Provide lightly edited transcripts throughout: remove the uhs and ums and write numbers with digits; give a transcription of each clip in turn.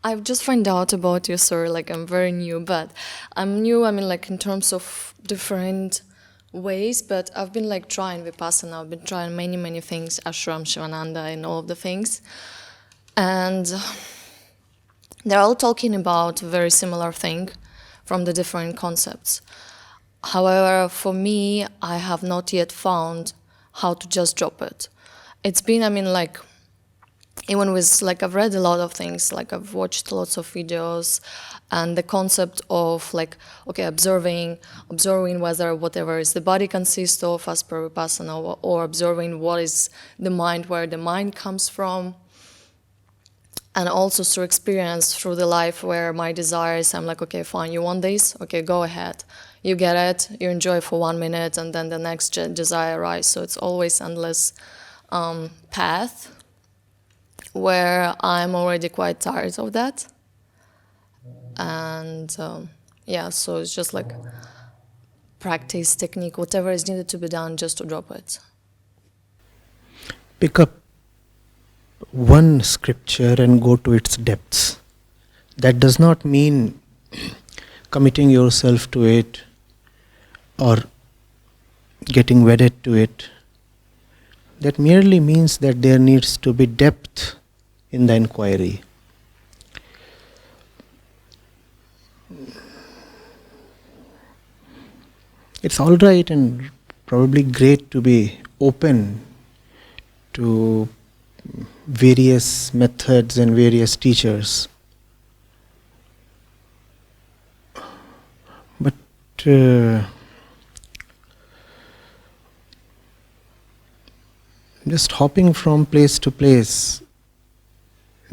I've just found out about you, sorry, like I'm very new, but I'm new, I mean, like in terms of different ways, but I've been like trying Vipassana, I've been trying many, many things, Ashram, Shivananda, and all of the things. And they're all talking about a very similar thing from the different concepts. However, for me, I have not yet found how to just drop it. It's been, I mean, like, even with, like, I've read a lot of things, like I've watched lots of videos, and the concept of, like, okay, observing whether whatever is the body consists of as per Vipassana, or observing what is the mind, where the mind comes from, and also through experience, through the life where my desires, I'm like, okay, fine, you want this? Okay, go ahead. You get it, you enjoy for 1 minute, and then the next desire arises. So it's always endless path, where I'm already quite tired of that. And yeah, so it's just like practice, technique, whatever is needed to be done just to drop it. Pick up one scripture and go to its depths. That does not mean committing yourself to it or getting wedded to it. That merely means that there needs to be depth in the inquiry. It's all right and probably great to be open to various methods and various teachers. But just hopping from place to place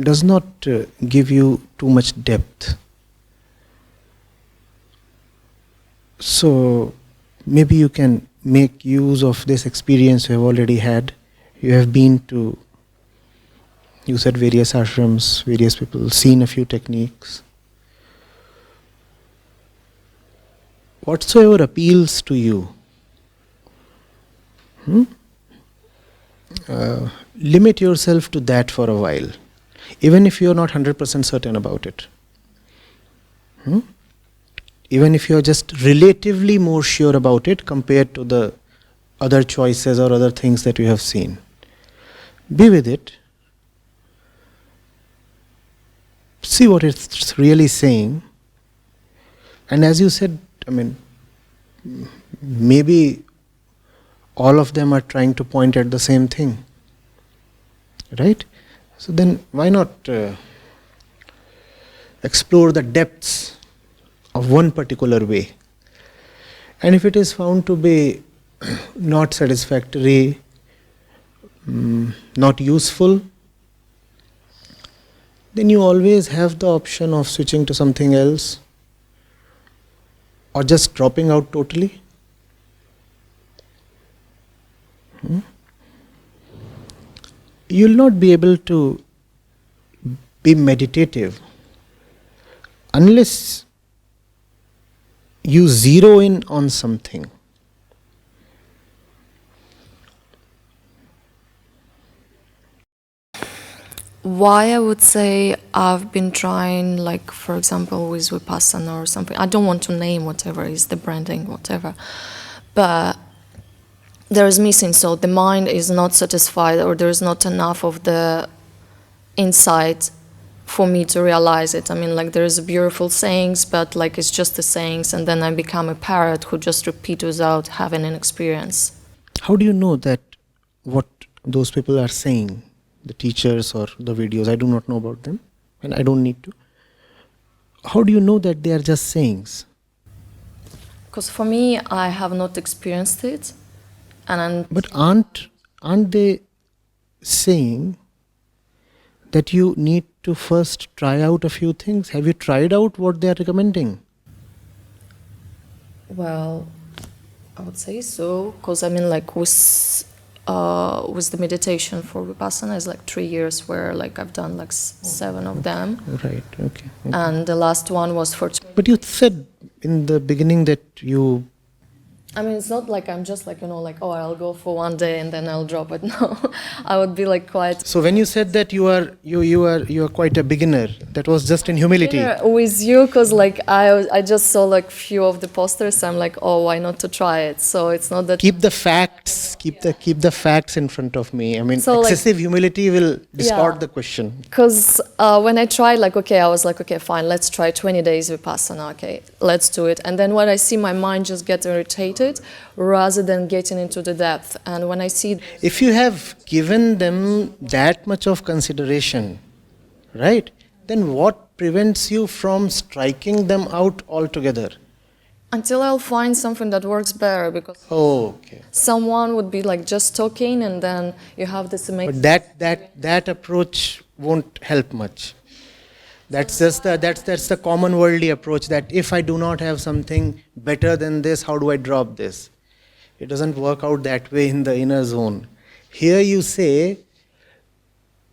does not give you too much depth. So maybe you can make use of this experience you have already had. You have been to, you said, various ashrams, various people, seen a few techniques. Whatsoever appeals to you, limit yourself to that for a while, even if you are not 100% certain about it. Even if you are just relatively more sure about it compared to the other choices or other things that you have seen. Be with it. See what it's really saying. And as you said, I mean, maybe all of them are trying to point at the same thing. Right? So then why not explore the depths of one particular way? And if it is found to be not satisfactory, not useful, then you always have the option of switching to something else or just dropping out totally. You'll not be able to be meditative unless you zero in on something. Why I would say I've been trying, like, for example, with Vipassana or something. I don't want to name whatever is the branding, whatever. But there is missing, so the mind is not satisfied, or there is not enough of the insight for me to realize it. I mean, like, there's beautiful sayings, but like it's just the sayings, and then I become a parrot who just repeat without having an experience. How do you know that what those people are saying, the teachers or the videos? I do not know about them, and I don't need to. How do you know that they are just sayings? Because for me, I have not experienced it. But aren't they saying that you need to first try out a few things? Have you tried out what they are recommending? Well, I would say so, because I mean, like, with the meditation for Vipassana is like 3 years, where like I've done like 7 of them. Right, okay. And the last one was for... But you said in the beginning that you I mean, it's not like I'm just like, like, oh, I'll go for one day and then I'll drop it. No, I would be like quite. So when you said that you are quite a beginner, that was just in humility. Yeah, with you, because like I just saw like few of the posters. So I'm like, oh, why not to try it? So it's not that. Keep the facts. Keep the facts in front of me. I mean, So, like, excessive humility will distort Yeah. the question. Because when I tried, like, okay, I was like, okay, fine, let's try 20 days Vipassana, okay, let's do it. And then when I see my mind just get irritated rather than getting into the depth. And when I see. If you have given them that much of consideration, right, then what prevents you from striking them out altogether? Until I'll find something that works better, because Okay. someone would be like just talking and then you have this amazing. But that approach won't help much. That's the common worldly approach, that if I do not have something better than this, how do I drop this? It doesn't work out that way in the inner zone. Here you say,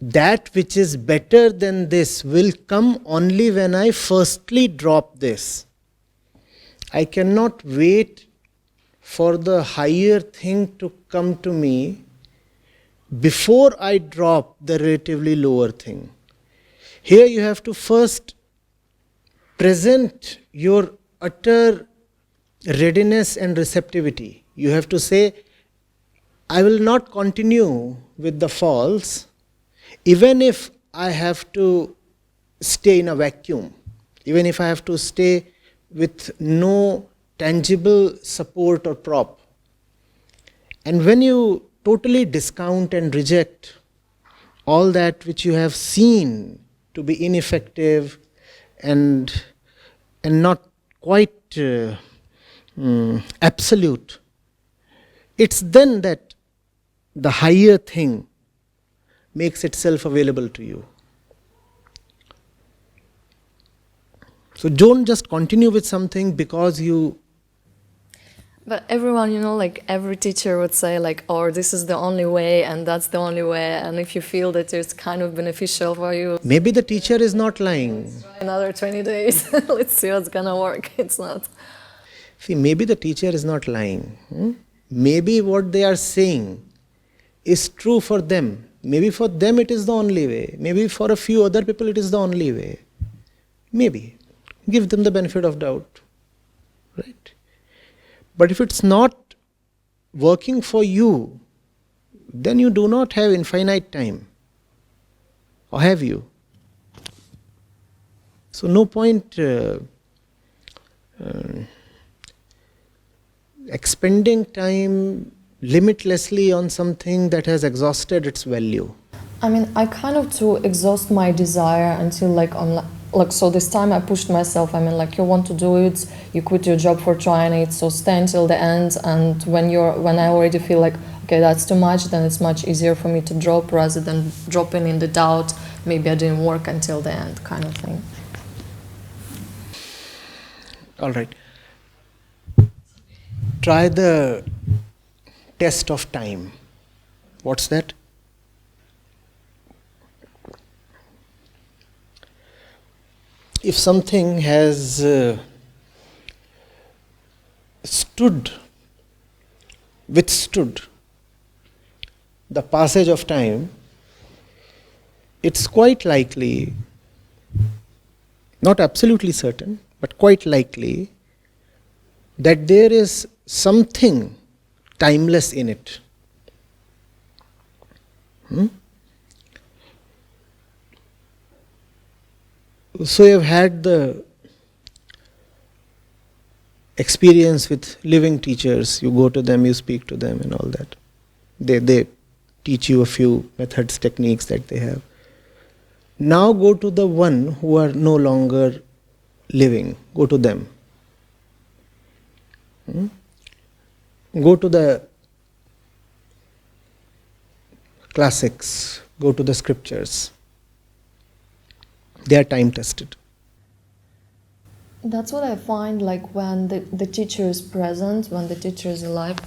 that which is better than this will come only when I firstly drop this. I cannot wait for the higher thing to come to me before I drop the relatively lower thing. Here you have to first present your utter readiness and receptivity. You have to say, I will not continue with the false, even if I have to stay in a vacuum, even if I have to stay with no tangible support or prop. And when you totally discount and reject all that which you have seen to be ineffective and not quite absolute, it's then that the higher thing makes itself available to you. So don't just continue with something because you. But everyone, like every teacher would say like, oh, this is the only way and that's the only way. And if you feel that it's kind of beneficial for you. Maybe the teacher is not lying. Another 20 days, let's see what's gonna work. It's not. See, maybe the teacher is not lying. Maybe what they are saying is true for them. Maybe for them it is the only way. Maybe for a few other people it is the only way. Maybe. Give them the benefit of doubt. Right? But if it's not working for you, then you do not have infinite time. Or have you? So no point expending time limitlessly on something that has exhausted its value. I mean, I kind of to exhaust my desire until so this time I pushed myself. I mean, like, you want to do it, you quit your job for trying it, so stay until the end. And when I already feel like, okay, that's too much, then it's much easier for me to drop rather than dropping in the doubt, maybe I didn't work until the end, kind of thing. All right. Try the test of time. What's that? If something has withstood the passage of time, it's quite likely, not absolutely certain, but quite likely that there is something timeless in it. So you have had the experience with living teachers. You go to them, you speak to them and all that. They teach you a few methods, techniques that they have. Now go to the one who are no longer living. Go to them. Go to the classics. Go to the scriptures. They are time tested. That's what I find, like, when the teacher is present, when the teacher is alive,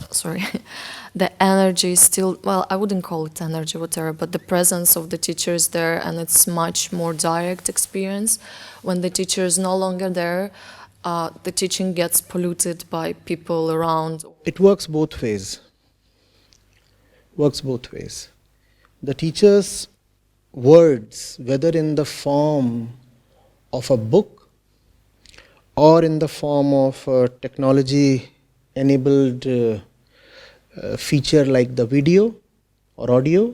the energy is still, well, I wouldn't call it energy, whatever, but the presence of the teacher is there, and it's much more direct experience. When the teacher is no longer there, the teaching gets polluted by people around? It works both ways. The teacher's words, whether in the form of a book or in the form of a technology-enabled feature like the video or audio,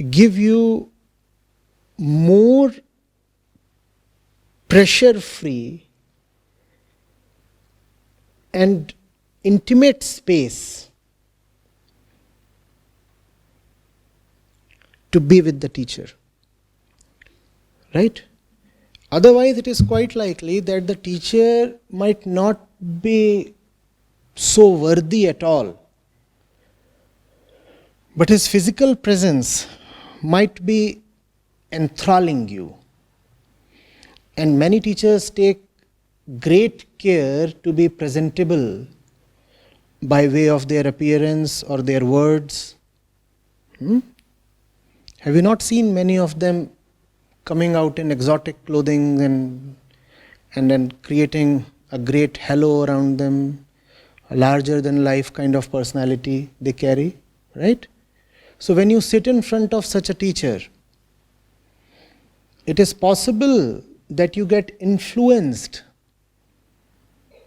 give you more pressure-free and intimate space to be with the teacher. Right? Otherwise, it is quite likely that the teacher might not be so worthy at all. But his physical presence might be enthralling you. And many teachers take great care to be presentable by way of their appearance or their words. Have you not seen many of them coming out in exotic clothing and then creating a great halo around them, a larger than life kind of personality they carry, right? So when you sit in front of such a teacher, it is possible that you get influenced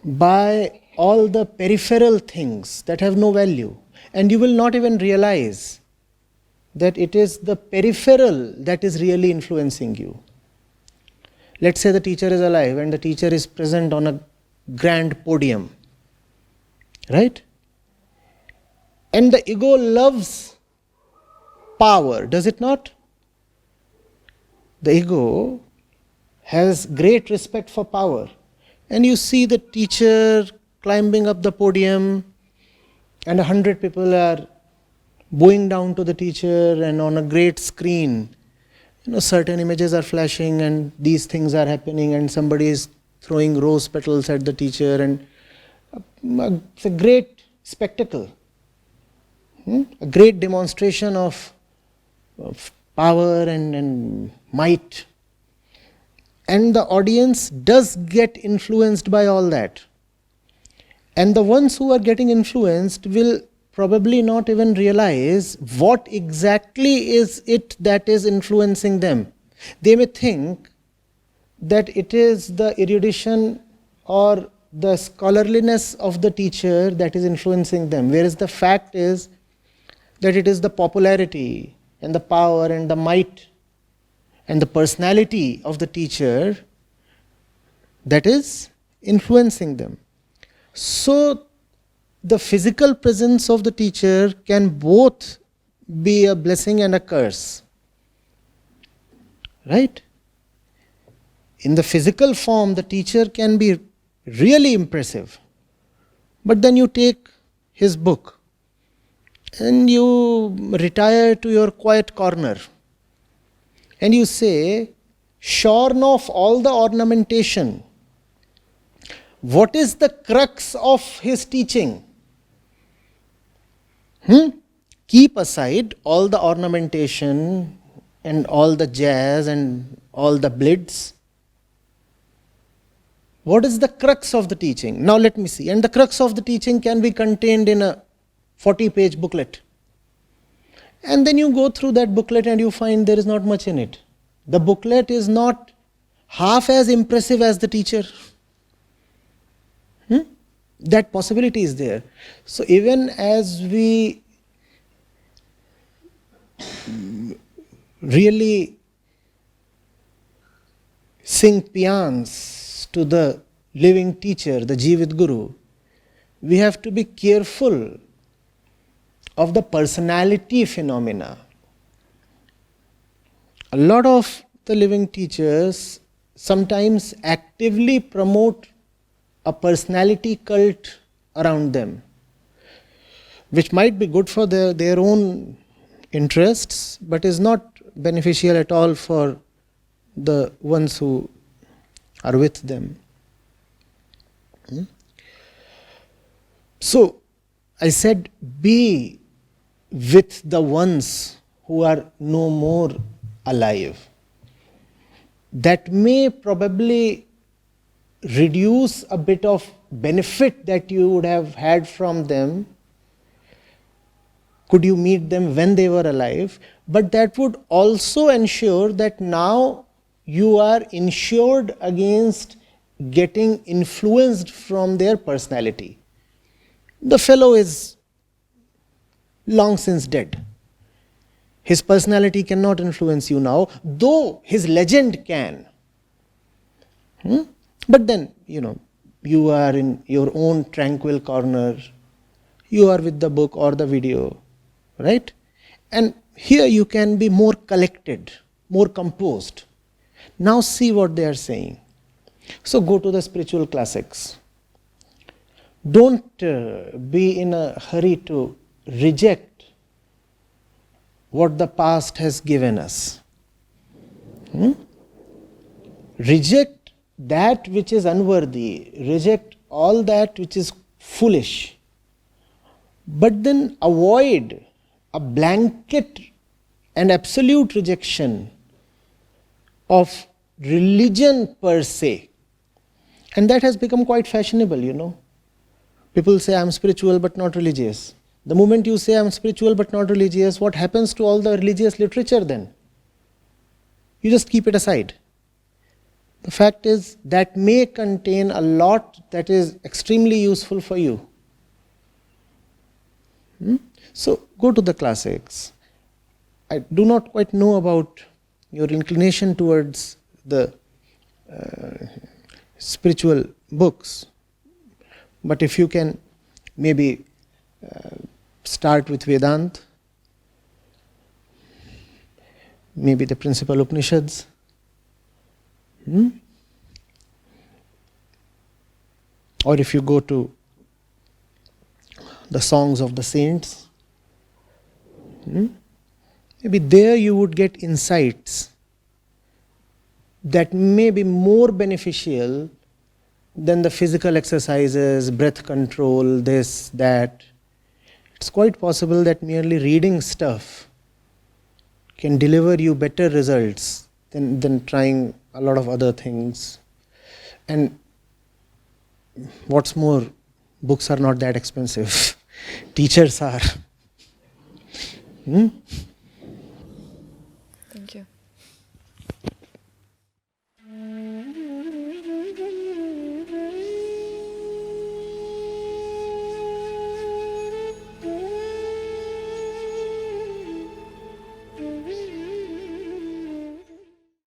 by all the peripheral things that have no value, and you will not even realize that it is the peripheral that is really influencing you. Let's say the teacher is alive and the teacher is present on a grand podium, right? And the ego loves power, does it not? The ego has great respect for power. And you see the teacher climbing up the podium and 100 people are bowing down to the teacher, and on a great screen, certain images are flashing and these things are happening, and somebody is throwing rose petals at the teacher, and it's a great spectacle, a great demonstration of power and might. And the audience does get influenced by all that. And the ones who are getting influenced will probably not even realize what exactly is it that is influencing them. They may think that it is the erudition or the scholarliness of the teacher that is influencing them, whereas the fact is that it is the popularity and the power and the might and the personality of the teacher that is influencing them. So the physical presence of the teacher can both be a blessing and a curse. Right? In the physical form, the teacher can be really impressive. But then you take his book and you retire to your quiet corner and you say, shorn of all the ornamentation, what is the crux of his teaching? Keep aside all the ornamentation and all the jazz and all the blitz. What is the crux of the teaching? Now let me see. And the crux of the teaching can be contained in a 40-page booklet. And then you go through that booklet and you find there is not much in it. The booklet is not half as impressive as the teacher. That possibility is there. So even as we really sing paeans to the living teacher, the Jeevat Guru, we have to be careful of the personality phenomena. A lot of the living teachers sometimes actively promote a personality cult around them, which might be good for their own interests, but is not beneficial at all for the ones who are with them. So, I said, be with the ones who are no more alive. That may probably reduce a bit of benefit that you would have had from them, could you meet them when they were alive, but that would also ensure that now you are insured against getting influenced from their personality. The fellow is long since dead. His personality cannot influence you now, though his legend can. But then, you are in your own tranquil corner. You are with the book or the video, right? And here you can be more collected, more composed. Now see what they are saying. So go to the spiritual classics. Don't be in a hurry to reject what the past has given us. Reject that which is unworthy. Reject all that which is foolish. But then avoid a blanket and absolute rejection of religion per se. And that has become quite fashionable, People say, I'm spiritual but not religious. The moment you say, I'm spiritual but not religious, what happens to all the religious literature then? You just keep it aside. The fact is, that may contain a lot that is extremely useful for you. So, go to the classics. I do not quite know about your inclination towards the spiritual books, but if you can maybe start with Vedanta, maybe the principal Upanishads, or if you go to the songs of the saints, maybe there you would get insights that may be more beneficial than the physical exercises, breath control, this, that. It's quite possible that merely reading stuff can deliver you better results than trying a lot of other things. And what's more, books are not that expensive. Teachers are.